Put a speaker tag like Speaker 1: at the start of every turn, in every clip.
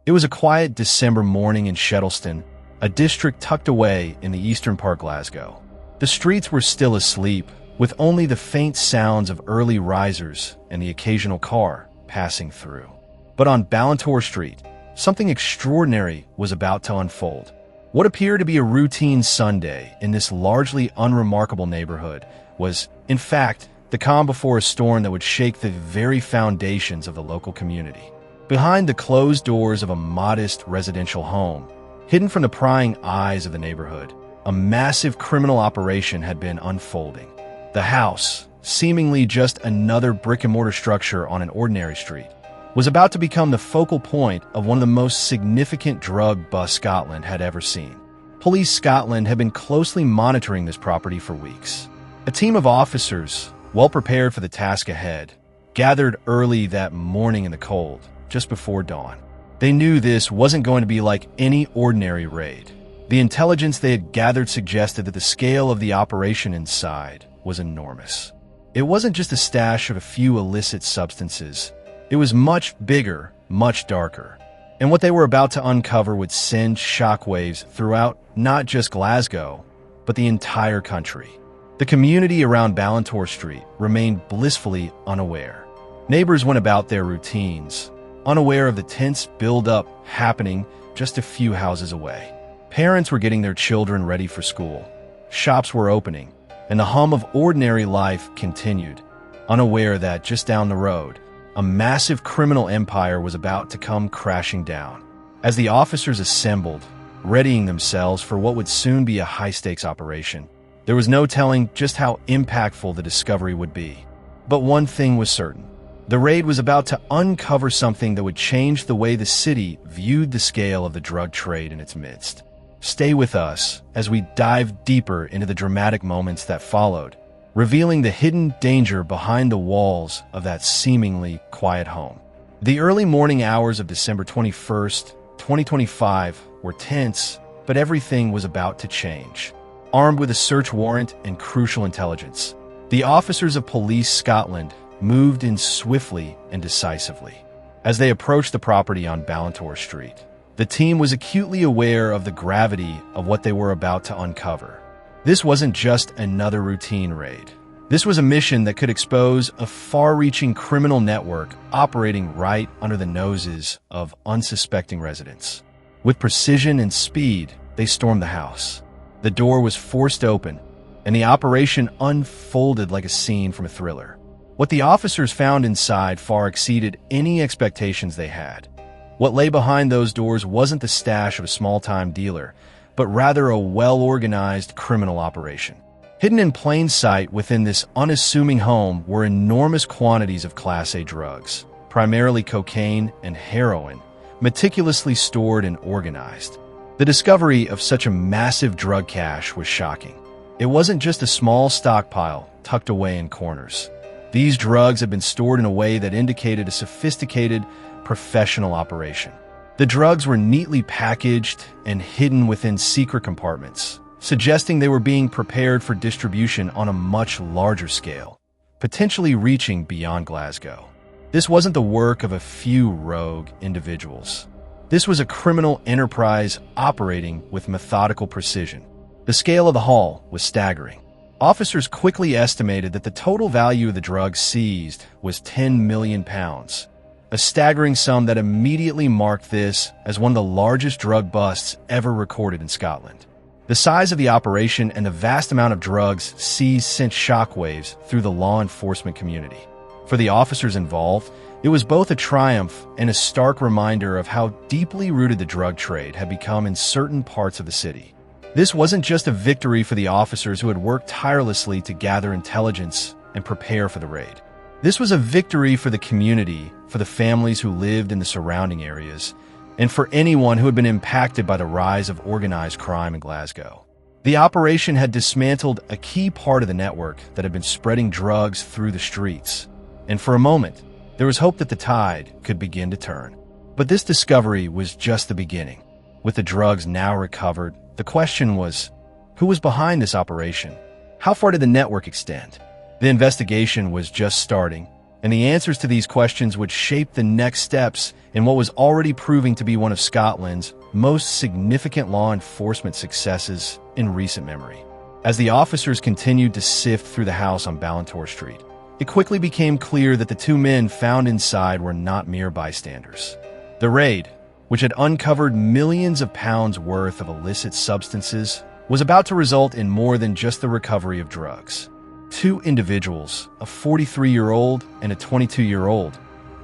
Speaker 1: It was a quiet December morning in Shettleston, a district tucked away in the eastern part of Glasgow. The streets were still asleep, with only the faint sounds of early risers and the occasional car passing through. But on Balintore Street, something extraordinary was about to unfold. What appeared to be a routine Sunday in this largely unremarkable neighborhood was, in fact, the calm before a storm that would shake the very foundations of the local community. Behind the closed doors of a modest residential home, hidden from the prying eyes of the neighborhood, a massive criminal operation had been unfolding. The house, seemingly just another brick-and-mortar structure on an ordinary street, was about to become the focal point of one of the most significant drug busts Scotland had ever seen. Police Scotland had been closely monitoring this property for weeks. A team of officers, well prepared for the task ahead, gathered early that morning in the cold, just before dawn. They knew this wasn't going to be like any ordinary raid. The intelligence they had gathered suggested that the scale of the operation inside was enormous. It wasn't just a stash of a few illicit substances. It was much bigger, much darker. And what they were about to uncover would send shockwaves throughout not just Glasgow, but the entire country. The community around Balintore Street remained blissfully unaware. Neighbors went about their routines, unaware of the tense build-up happening just a few houses away. Parents were getting their children ready for school. Shops were opening, and the hum of ordinary life continued, unaware that just down the road, a massive criminal empire was about to come crashing down. As the officers assembled, readying themselves for what would soon be a high-stakes operation, there was no telling just how impactful the discovery would be. But one thing was certain. The raid was about to uncover something that would change the way the city viewed the scale of the drug trade in its midst. Stay with us as we dive deeper into the dramatic moments that followed, revealing the hidden danger behind the walls of that seemingly quiet home. The early morning hours of December 21st, 2025 were tense, but everything was about to change. Armed with a search warrant and crucial intelligence, the officers of Police Scotland moved in swiftly and decisively. As they approached the property on Balintore Street, the team was acutely aware of the gravity of what they were about to uncover. This wasn't just another routine raid. This was a mission that could expose a far-reaching criminal network operating right under the noses of unsuspecting residents. With precision and speed, they stormed the house. The door was forced open, and the operation unfolded like a scene from a thriller. What the officers found inside far exceeded any expectations they had. What lay behind those doors wasn't the stash of a small-time dealer, but rather a well-organized criminal operation. Hidden in plain sight within this unassuming home were enormous quantities of Class A drugs, primarily cocaine and heroin, meticulously stored and organized. The discovery of such a massive drug cache was shocking. It wasn't just a small stockpile tucked away in corners. These drugs had been stored in a way that indicated a sophisticated, professional operation. The drugs were neatly packaged and hidden within secret compartments, suggesting they were being prepared for distribution on a much larger scale, potentially reaching beyond Glasgow. This wasn't the work of a few rogue individuals. This was a criminal enterprise operating with methodical precision. The scale of the haul was staggering. Officers quickly estimated that the total value of the drugs seized was £10 million, a staggering sum that immediately marked this as one of the largest drug busts ever recorded in Scotland. The size of the operation and the vast amount of drugs seized sent shockwaves through the law enforcement community. For the officers involved, it was both a triumph and a stark reminder of how deeply rooted the drug trade had become in certain parts of the city. This wasn't just a victory for the officers who had worked tirelessly to gather intelligence and prepare for the raid. This was a victory for the community, for the families who lived in the surrounding areas, and for anyone who had been impacted by the rise of organized crime in Glasgow. The operation had dismantled a key part of the network that had been spreading drugs through the streets, and for a moment, there was hope that the tide could begin to turn. But this discovery was just the beginning. With the drugs now recovered, the question was, who was behind this operation? How far did the network extend? The investigation was just starting, and the answers to these questions would shape the next steps in what was already proving to be one of Scotland's most significant law enforcement successes in recent memory. As the officers continued to sift through the house on Balintore Street, it quickly became clear that the two men found inside were not mere bystanders. The raid, which had uncovered millions of pounds worth of illicit substances, was about to result in more than just the recovery of drugs. Two individuals, a 43-year-old and a 22-year-old,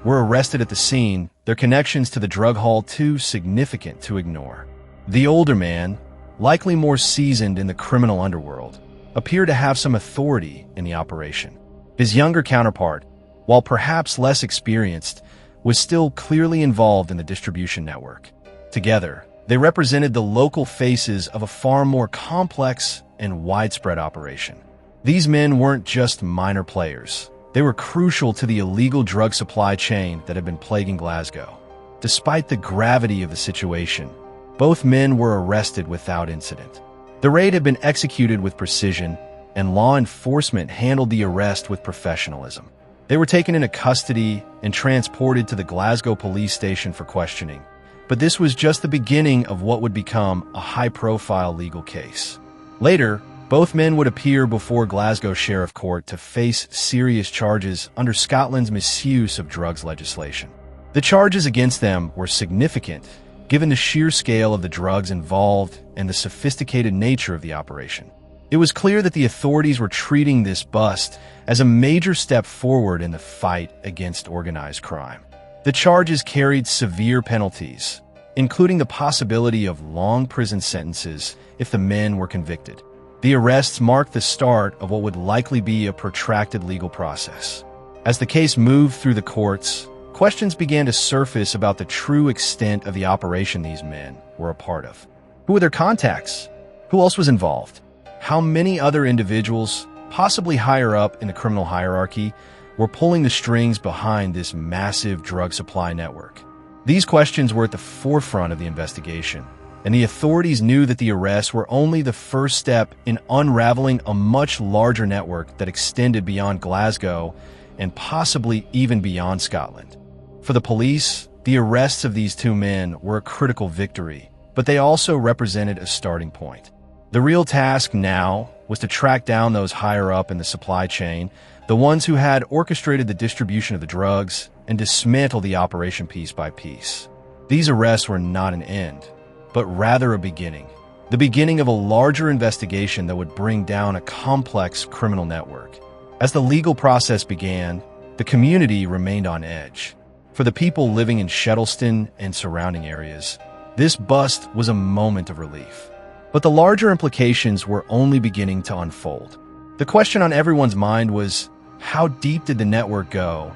Speaker 1: were arrested at the scene, their connections to the drug haul too significant to ignore. The older man, likely more seasoned in the criminal underworld, appeared to have some authority in the operation. His younger counterpart, while perhaps less experienced, was still clearly involved in the distribution network. Together, they represented the local faces of a far more complex and widespread operation. These men weren't just minor players. They were crucial to the illegal drug supply chain that had been plaguing Glasgow. Despite the gravity of the situation, both men were arrested without incident. The raid had been executed with precision, and law enforcement handled the arrest with professionalism. They were taken into custody and transported to the Glasgow police station for questioning. But this was just the beginning of what would become a high-profile legal case. Later, both men would appear before Glasgow Sheriff Court to face serious charges under Scotland's misuse of drugs legislation. The charges against them were significant, given the sheer scale of the drugs involved and the sophisticated nature of the operation. It was clear that the authorities were treating this bust as a major step forward in the fight against organized crime. The charges carried severe penalties, including the possibility of long prison sentences if the men were convicted. The arrests marked the start of what would likely be a protracted legal process. As the case moved through the courts, questions began to surface about the true extent of the operation these men were a part of. Who were their contacts? Who else was involved? How many other individuals, possibly higher up in the criminal hierarchy, were pulling the strings behind this massive drug supply network? These questions were at the forefront of the investigation, and the authorities knew that the arrests were only the first step in unraveling a much larger network that extended beyond Glasgow and possibly even beyond Scotland. For the police, the arrests of these two men were a critical victory, but they also represented a starting point. The real task now was to track down those higher up in the supply chain, the ones who had orchestrated the distribution of the drugs, and dismantle the operation piece by piece. These arrests were not an end, but rather a beginning. The beginning of a larger investigation that would bring down a complex criminal network. As the legal process began, the community remained on edge. For the people living in Shettleston and surrounding areas, this bust was a moment of relief. But the larger implications were only beginning to unfold. The question on everyone's mind was, how deep did the network go,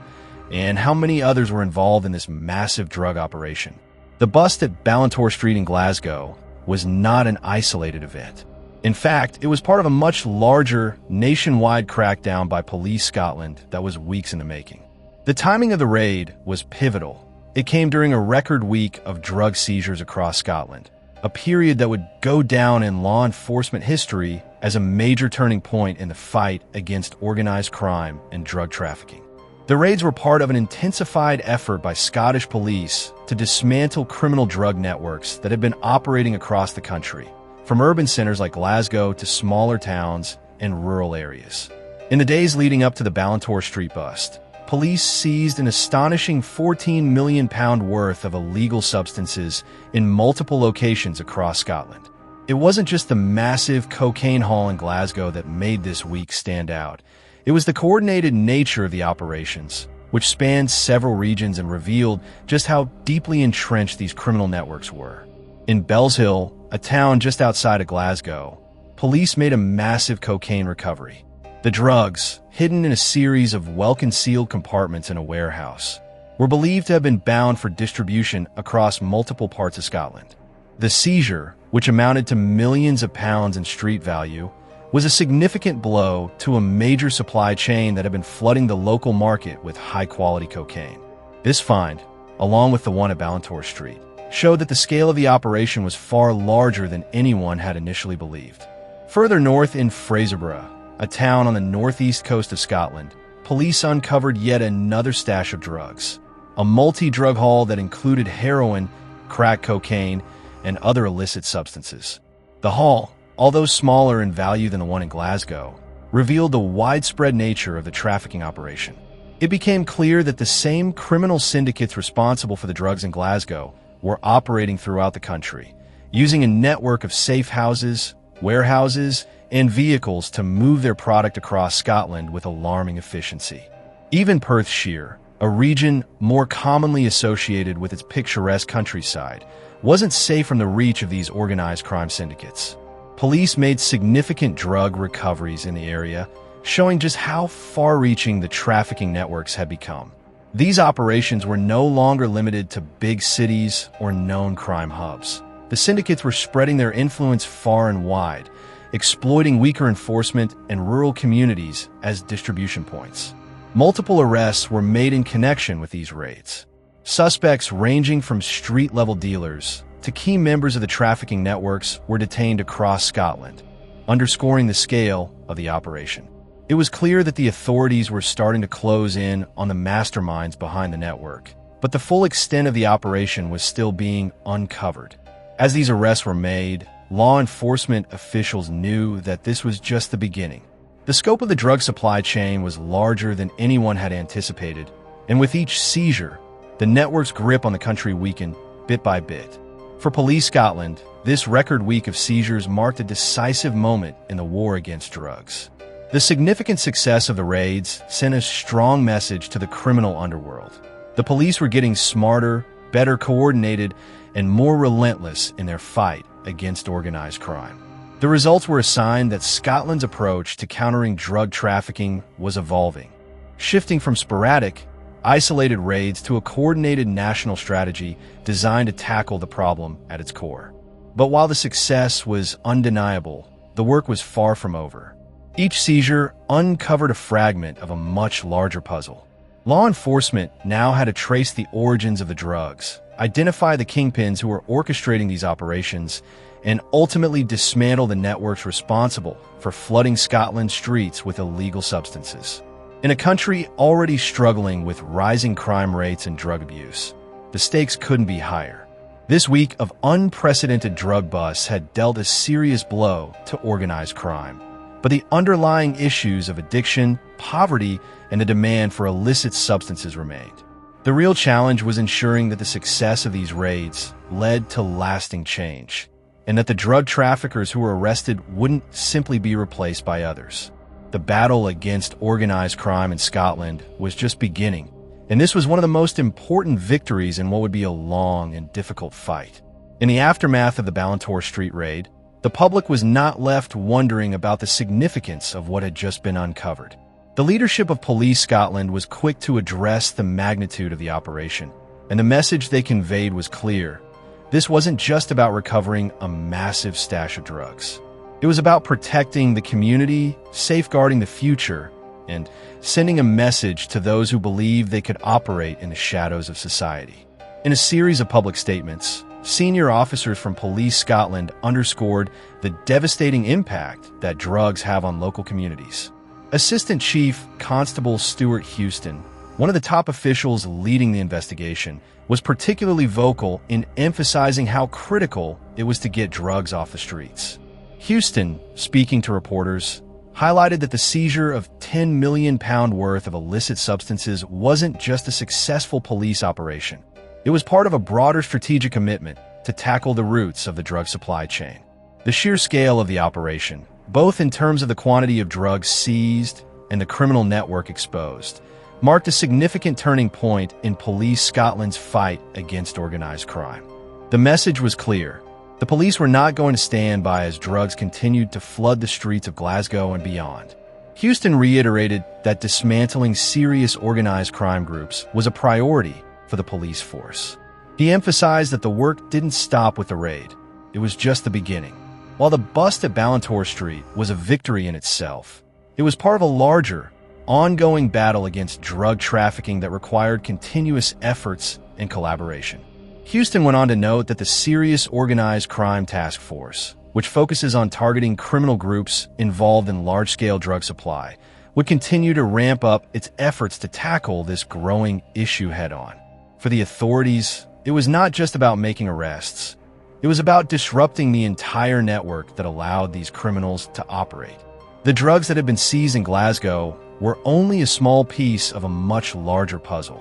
Speaker 1: and how many others were involved in this massive drug operation? The bust at Balintore Street in Glasgow was not an isolated event. In fact, it was part of a much larger, nationwide crackdown by Police Scotland that was weeks in the making. The timing of the raid was pivotal. It came during a record week of drug seizures across Scotland, a period that would go down in law enforcement history as a major turning point in the fight against organized crime and drug trafficking. The raids were part of an intensified effort by Scottish police to dismantle criminal drug networks that had been operating across the country, from urban centers like Glasgow to smaller towns and rural areas. In the days leading up to the Balintore Street bust, police seized an astonishing £14 million worth of illegal substances in multiple locations across Scotland. It wasn't just the massive cocaine haul in Glasgow that made this week stand out. It was the coordinated nature of the operations, which spanned several regions and revealed just how deeply entrenched these criminal networks were. In Bellshill, a town just outside of Glasgow, police made a massive cocaine recovery. The drugs, hidden in a series of well-concealed compartments in a warehouse, were believed to have been bound for distribution across multiple parts of Scotland. The seizure, which amounted to millions of pounds in street value, was a significant blow to a major supply chain that had been flooding the local market with high-quality cocaine. This find, along with the one at Balintore Street, showed that the scale of the operation was far larger than anyone had initially believed. Further north in Fraserburgh, a town on the northeast coast of Scotland, police uncovered yet another stash of drugs, a multi-drug haul that included heroin, crack cocaine, and other illicit substances. The haul, although smaller in value than the one in Glasgow, revealed the widespread nature of the trafficking operation. It became clear that the same criminal syndicates responsible for the drugs in Glasgow were operating throughout the country, using a network of safe houses, warehouses, and vehicles to move their product across Scotland with alarming efficiency. Even Perthshire, a region more commonly associated with its picturesque countryside, wasn't safe from the reach of these organized crime syndicates. Police made significant drug recoveries in the area, showing just how far-reaching the trafficking networks had become. These operations were no longer limited to big cities or known crime hubs. The syndicates were spreading their influence far and wide, exploiting weaker enforcement and rural communities as distribution points. Multiple arrests were made in connection with these raids. Suspects ranging from street-level dealers to key members of the trafficking networks were detained across Scotland, underscoring the scale of the operation. It was clear that the authorities were starting to close in on the masterminds behind the network, but the full extent of the operation was still being uncovered. As these arrests were made, law enforcement officials knew that this was just the beginning. The scope of the drug supply chain was larger than anyone had anticipated, and with each seizure, the network's grip on the country weakened bit by bit. For Police Scotland, this record week of seizures marked a decisive moment in the war against drugs. The significant success of the raids sent a strong message to the criminal underworld. The police were getting smarter, better coordinated, and more relentless in their fight against organized crime. The results were a sign that Scotland's approach to countering drug trafficking was evolving, shifting from sporadic, isolated raids to a coordinated national strategy designed to tackle the problem at its core. But while the success was undeniable, the work was far from over. Each seizure uncovered a fragment of a much larger puzzle. Law enforcement now had to trace the origins of the drugs, identify the kingpins who were orchestrating these operations, and ultimately dismantle the networks responsible for flooding Scotland's streets with illegal substances. In a country already struggling with rising crime rates and drug abuse, the stakes couldn't be higher. This week of unprecedented drug busts had dealt a serious blow to organized crime. But the underlying issues of addiction, poverty, and the demand for illicit substances remained. The real challenge was ensuring that the success of these raids led to lasting change, and that the drug traffickers who were arrested wouldn't simply be replaced by others. The battle against organized crime in Scotland was just beginning, and this was one of the most important victories in what would be a long and difficult fight. In the aftermath of the Balintore Street raid, the public was not left wondering about the significance of what had just been uncovered. The leadership of Police Scotland was quick to address the magnitude of the operation, and the message they conveyed was clear. This wasn't just about recovering a massive stash of drugs. It was about protecting the community, safeguarding the future, and sending a message to those who believed they could operate in the shadows of society. In a series of public statements, senior officers from Police Scotland underscored the devastating impact that drugs have on local communities. Assistant Chief Constable Stuart Houston, one of the top officials leading the investigation, was particularly vocal in emphasizing how critical it was to get drugs off the streets. Houston, speaking to reporters, highlighted that the seizure of £10 million worth of illicit substances wasn't just a successful police operation. It was part of a broader strategic commitment to tackle the roots of the drug supply chain. The sheer scale of the operation, both in terms of the quantity of drugs seized and the criminal network exposed, marked a significant turning point in Police Scotland's fight against organized crime. The message was clear. The police were not going to stand by as drugs continued to flood the streets of Glasgow and beyond. Houston reiterated that dismantling serious organized crime groups was a priority for the police force. He emphasized that the work didn't stop with the raid. It was just the beginning. While the bust at Balintore Street was a victory in itself, it was part of a larger, ongoing battle against drug trafficking that required continuous efforts and collaboration. Houston went on to note that the Serious Organized Crime Task Force, which focuses on targeting criminal groups involved in large-scale drug supply, would continue to ramp up its efforts to tackle this growing issue head-on. For the authorities, it was not just about making arrests. It was about disrupting the entire network that allowed these criminals to operate. The drugs that had been seized in Glasgow were only a small piece of a much larger puzzle,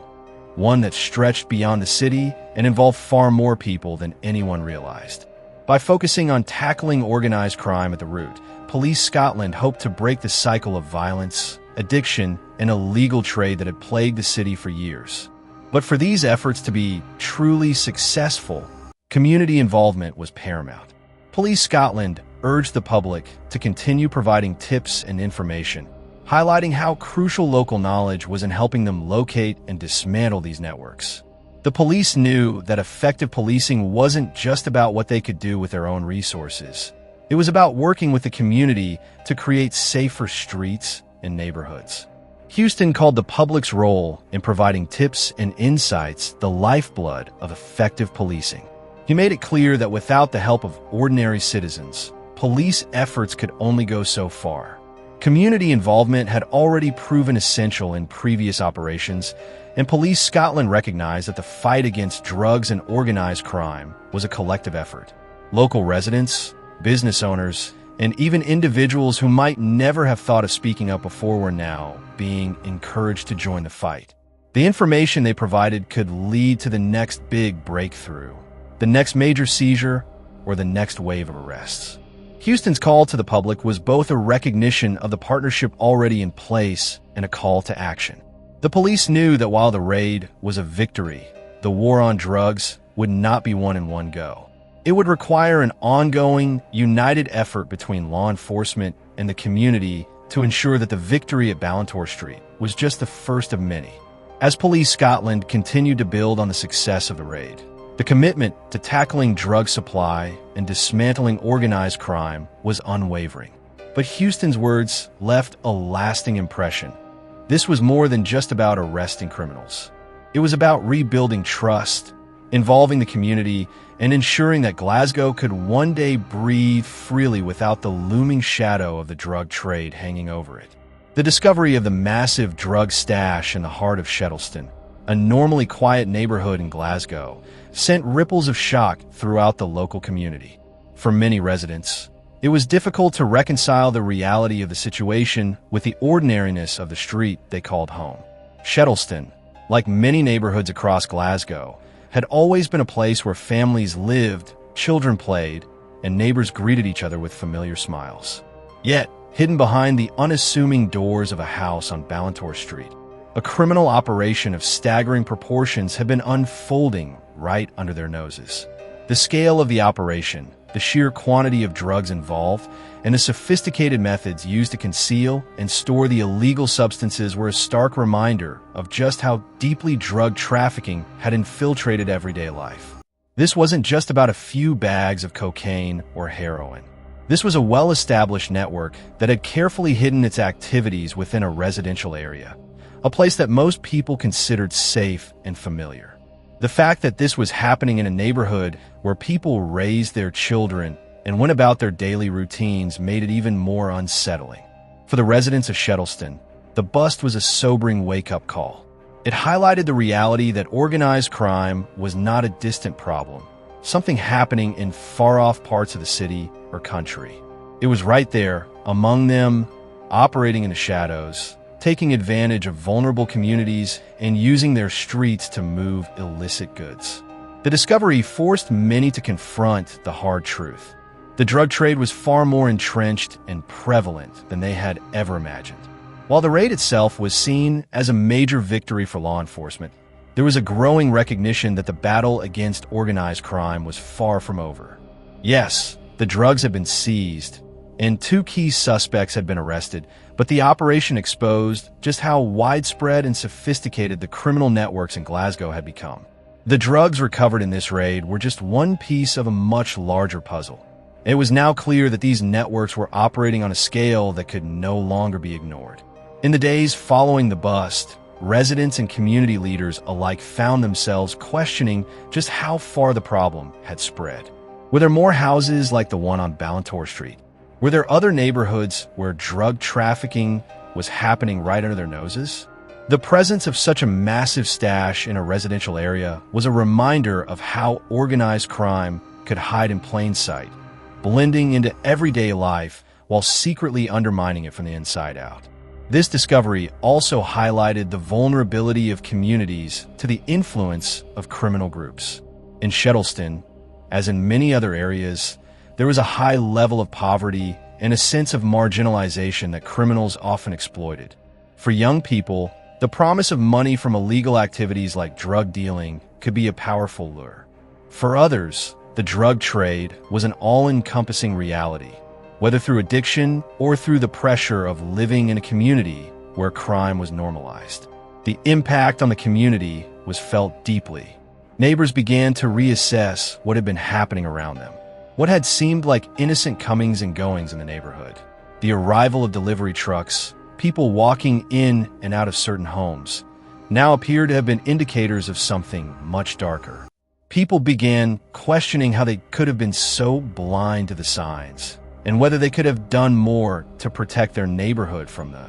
Speaker 1: one that stretched beyond the city and involved far more people than anyone realized. By focusing on tackling organized crime at the root, Police Scotland hoped to break the cycle of violence, addiction, and illegal trade that had plagued the city for years. But for these efforts to be truly successful, community involvement was paramount. Police Scotland urged the public to continue providing tips and information, highlighting how crucial local knowledge was in helping them locate and dismantle these networks. The police knew that effective policing wasn't just about what they could do with their own resources. It was about working with the community to create safer streets and neighborhoods. Houston called the public's role in providing tips and insights the lifeblood of effective policing. He made it clear that without the help of ordinary citizens, police efforts could only go so far. Community involvement had already proven essential in previous operations, and Police Scotland recognized that the fight against drugs and organized crime was a collective effort. Local residents, business owners, and even individuals who might never have thought of speaking up before were now being encouraged to join the fight. The information they provided could lead to the next big breakthrough, the next major seizure, or the next wave of arrests. Houston's call to the public was both a recognition of the partnership already in place and a call to action. The police knew that while the raid was a victory, the war on drugs would not be won in one go. It would require an ongoing, united effort between law enforcement and the community to ensure that the victory at Balintore Street was just the first of many. As Police Scotland continued to build on the success of the raid, the commitment to tackling drug supply and dismantling organized crime was unwavering. But Houston's words left a lasting impression. This was more than just about arresting criminals. It was about rebuilding trust, involving the community, and ensuring that Glasgow could one day breathe freely without the looming shadow of the drug trade hanging over it. The discovery of the massive drug stash in the heart of Shettleston, a normally quiet neighborhood in Glasgow, sent ripples of shock throughout the local community. For many residents, it was difficult to reconcile the reality of the situation with the ordinariness of the street they called home. Shettleston, like many neighborhoods across Glasgow, had always been a place where families lived, children played, and neighbors greeted each other with familiar smiles. Yet, hidden behind the unassuming doors of a house on Balintore Street, a criminal operation of staggering proportions had been unfolding right under their noses. The scale of the operation, the sheer quantity of drugs involved, and the sophisticated methods used to conceal and store the illegal substances were a stark reminder of just how deeply drug trafficking had infiltrated everyday life. This wasn't just about a few bags of cocaine or heroin. This was a well-established network that had carefully hidden its activities within a residential area, a place that most people considered safe and familiar. The fact that this was happening in a neighborhood where people raised their children and went about their daily routines made it even more unsettling. For the residents of Shettleston, the bust was a sobering wake-up call. It highlighted the reality that organized crime was not a distant problem, something happening in far-off parts of the city or country. It was right there, among them, operating in the shadows, taking advantage of vulnerable communities and using their streets to move illicit goods. The discovery forced many to confront the hard truth. The drug trade was far more entrenched and prevalent than they had ever imagined. While the raid itself was seen as a major victory for law enforcement, there was a growing recognition that the battle against organized crime was far from over. Yes, the drugs had been seized, and 2 key suspects had been arrested, but the operation exposed just how widespread and sophisticated the criminal networks in Glasgow had become. The drugs recovered in this raid were just one piece of a much larger puzzle. It was now clear that these networks were operating on a scale that could no longer be ignored. In the days following the bust, residents and community leaders alike found themselves questioning just how far the problem had spread. Were there more houses like the one on Balintore Street? Were there other neighborhoods where drug trafficking was happening right under their noses? The presence of such a massive stash in a residential area was a reminder of how organized crime could hide in plain sight, blending into everyday life while secretly undermining it from the inside out. This discovery also highlighted the vulnerability of communities to the influence of criminal groups. In Shettleston, as in many other areas, there was a high level of poverty and a sense of marginalization that criminals often exploited. For young people, the promise of money from illegal activities like drug dealing could be a powerful lure. For others, the drug trade was an all-encompassing reality, whether through addiction or through the pressure of living in a community where crime was normalized. The impact on the community was felt deeply. Neighbors began to reassess what had been happening around them. What had seemed like innocent comings and goings in the neighborhood, the arrival of delivery trucks, people walking in and out of certain homes, now appeared to have been indicators of something much darker. People began questioning how they could have been so blind to the signs, and whether they could have done more to protect their neighborhood from the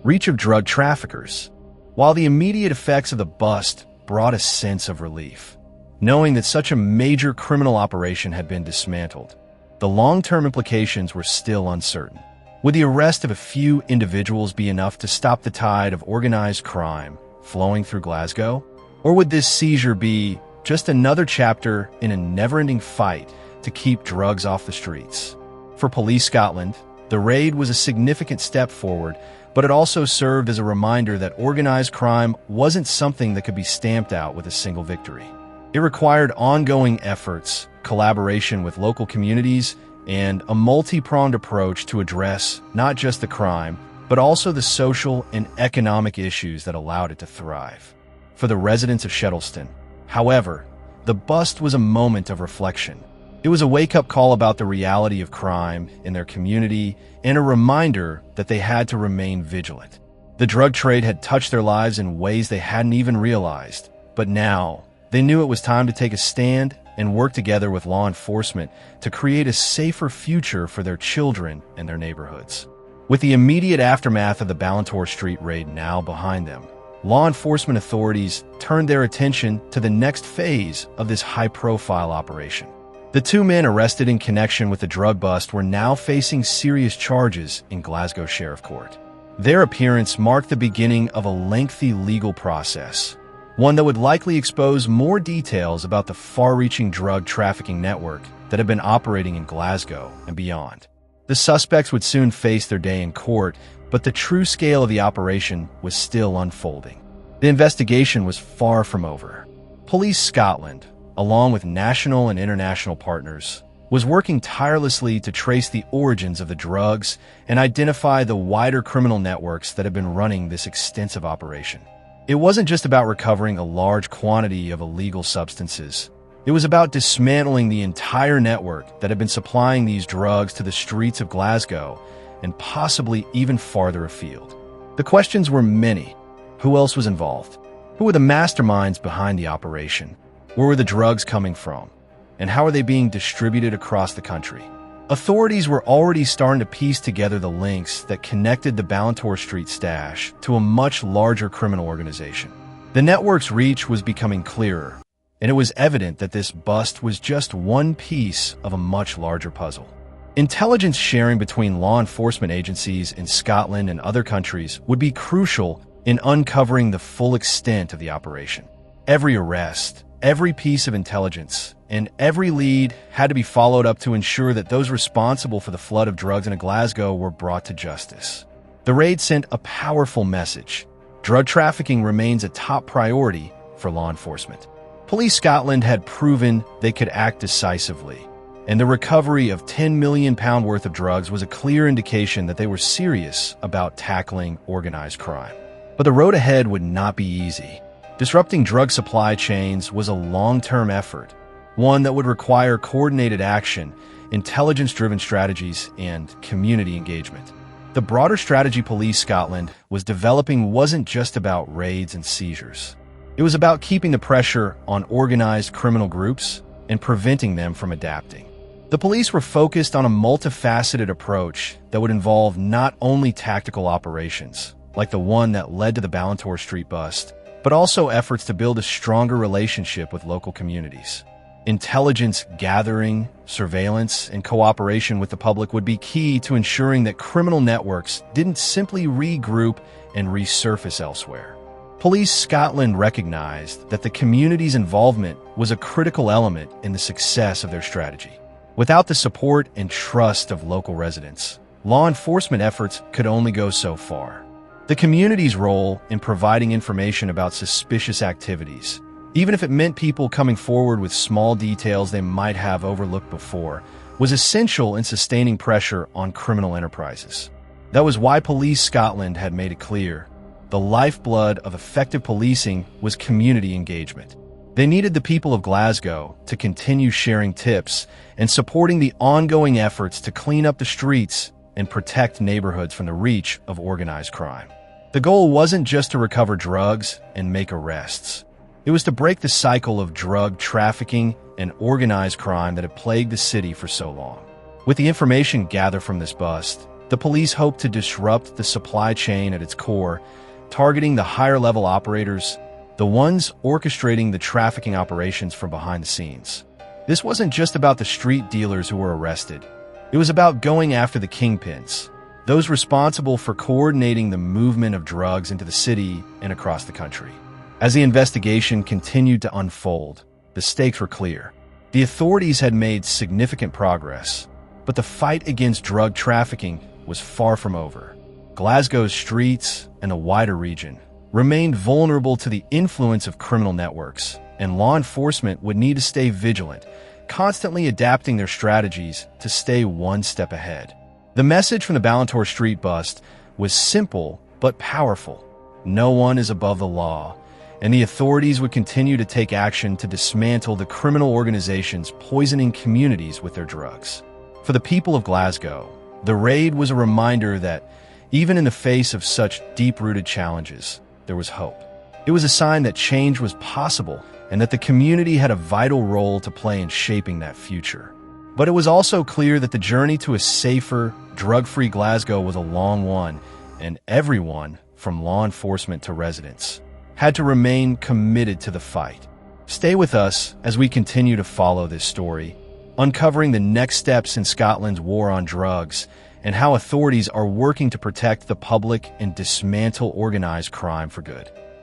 Speaker 1: reach of drug traffickers. While the immediate effects of the bust brought a sense of relief, knowing that such a major criminal operation had been dismantled, the long-term implications were still uncertain. Would the arrest of a few individuals be enough to stop the tide of organized crime flowing through Glasgow? Or would this seizure be just another chapter in a never-ending fight to keep drugs off the streets? For Police Scotland, the raid was a significant step forward, but it also served as a reminder that organized crime wasn't something that could be stamped out with a single victory. It required ongoing efforts, collaboration with local communities, and a multi-pronged approach to address not just the crime, but also the social and economic issues that allowed it to thrive. For the residents of Shettleston, however, the bust was a moment of reflection. It was a wake-up call about the reality of crime in their community and a reminder that they had to remain vigilant. The drug trade had touched their lives in ways they hadn't even realized, but now they knew it was time to take a stand and work together with law enforcement to create a safer future for their children and their neighborhoods. With the immediate aftermath of the Balintore Street raid now behind them, law enforcement authorities turned their attention to the next phase of this high-profile operation. The two men arrested in connection with the drug bust were now facing serious charges in Glasgow Sheriff Court. Their appearance marked the beginning of a lengthy legal process, one that would likely expose more details about the far-reaching drug trafficking network that had been operating in Glasgow and beyond. The suspects would soon face their day in court, but the true scale of the operation was still unfolding. The investigation was far from over. Police Scotland, along with national and international partners, was working tirelessly to trace the origins of the drugs and identify the wider criminal networks that had been running this extensive operation. It wasn't just about recovering a large quantity of illegal substances. It was about dismantling the entire network that had been supplying these drugs to the streets of Glasgow and possibly even farther afield. The questions were many. Who else was involved? Who were the masterminds behind the operation? Where were the drugs coming from? And how are they being distributed across the country? Authorities were already starting to piece together the links that connected the Balintore Street stash to a much larger criminal organization. The network's reach was becoming clearer, and it was evident that this bust was just one piece of a much larger puzzle. Intelligence sharing between law enforcement agencies in Scotland and other countries would be crucial in uncovering the full extent of the operation. Every arrest, every piece of intelligence, and every lead had to be followed up to ensure that those responsible for the flood of drugs in Glasgow were brought to justice. The raid sent a powerful message. Drug trafficking remains a top priority for law enforcement. Police Scotland had proven they could act decisively, and the recovery of £10 million worth of drugs was a clear indication that they were serious about tackling organized crime. But the road ahead would not be easy. Disrupting drug supply chains was a long-term effort, one that would require coordinated action, intelligence-driven strategies, and community engagement. The broader strategy Police Scotland was developing wasn't just about raids and seizures. It was about keeping the pressure on organized criminal groups and preventing them from adapting. The police were focused on a multifaceted approach that would involve not only tactical operations, like the one that led to the Balintore Street bust, but also efforts to build a stronger relationship with local communities. Intelligence gathering, surveillance, and cooperation with the public would be key to ensuring that criminal networks didn't simply regroup and resurface elsewhere. Police Scotland recognized that the community's involvement was a critical element in the success of their strategy. Without the support and trust of local residents, law enforcement efforts could only go so far. The community's role in providing information about suspicious activities, even if it meant people coming forward with small details they might have overlooked before, was essential in sustaining pressure on criminal enterprises. That was why Police Scotland had made it clear the lifeblood of effective policing was community engagement. They needed the people of Glasgow to continue sharing tips and supporting the ongoing efforts to clean up the streets and protect neighborhoods from the reach of organized crime. The goal wasn't just to recover drugs and make arrests. It was to break the cycle of drug trafficking and organized crime that had plagued the city for so long. With the information gathered from this bust, the police hoped to disrupt the supply chain at its core, targeting the higher-level operators, the ones orchestrating the trafficking operations from behind the scenes. This wasn't just about the street dealers who were arrested. It was about going after the kingpins, those responsible for coordinating the movement of drugs into the city and across the country. As the investigation continued to unfold, the stakes were clear. The authorities had made significant progress, but the fight against drug trafficking was far from over. Glasgow's streets and the wider region remained vulnerable to the influence of criminal networks, and law enforcement would need to stay vigilant, constantly adapting their strategies to stay one step ahead. The message from the Balintore Street bust was simple but powerful. No one is above the law, and the authorities would continue to take action to dismantle the criminal organizations poisoning communities with their drugs. For the people of Glasgow, the raid was a reminder that, even in the face of such deep-rooted challenges, there was hope. It was a sign that change was possible and that the community had a vital role to play in shaping that future. But it was also clear that the journey to a safer, drug-free Glasgow was a long one, and everyone, from law enforcement to residents, had to remain committed to the fight. Stay with us as we continue to follow this story, uncovering the next steps in Scotland's war on drugs and how authorities are working to protect the public and dismantle organized crime for good.